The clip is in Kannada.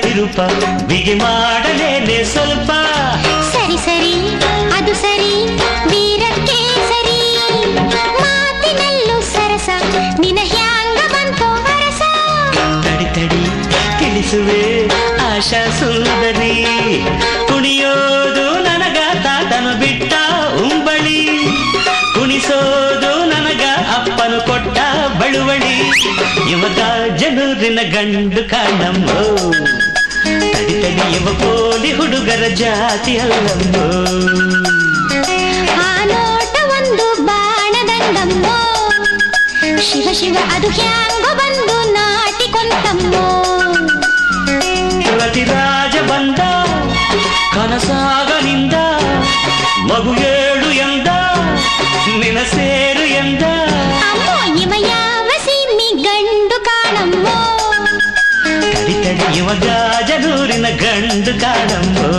ತಿರುಪ ಬಿಗಿ ಮಾಡಲೇನೆ ಸ್ವಲ್ಪ ಸರಿ ಸರಿ ಅದು ಸರಿ ವೀರಕ್ಕೆ ಸರಿ ಮಾತಿನಲ್ಲೂ ಸರಸ ನಿನ ಹ್ಯಾಂಗ ಬಂತು ಹರಸ ತಡಿ ತಡಿ ತಿಳಿಸುವೆ ಆಶಾ ಸುಂದರಿ ಕುಣಿಯೋದು ನನಗ ತಾತನು ಬಿಟ್ಟ ಉಂಬಳಿ ಕುಣಿಸೋದು ನನಗ ಅಪ್ಪನು ಕೊಟ್ಟ ಬಳುವಳಿ ಇವಾಗ ಜನೂರಿನ ಗಂಡು ಕಾಣಮ್ಮೋ ತಡಿ ತಡಿ ಇವ ಪೋಲಿ ಹುಡುಗರ ಜಾತಿ ಅಲ್ಲಮ್ಮೋ ಆ ನೋಟ ಒಂದು ಬಾಣದಂಡಮ್ಮೋ ಶಿವ ಶಿವ ಅದು ಹ್ಯಾಂಗ ಬಂದು ನಾಟಿಕೊಂಡಮ್ಮೋ ರತಿರಾಜ ಬಂದ ಕನಸಾಗನಿಂದ ಮಗು ಏಳು ಎಂದ ನಿನ ಸೇರು ಎಂದ ಅಮ್ಮೋ ಇವ ಯಾವ ಸೀಮಿ ಗಂಡು ಕಾಣಮ್ಮೋ ತಡಿ ತಡಿ ಇವಾಗ ಜನೂರಿನ ಗಂಡು ಕಾಣಮ್ಮೋ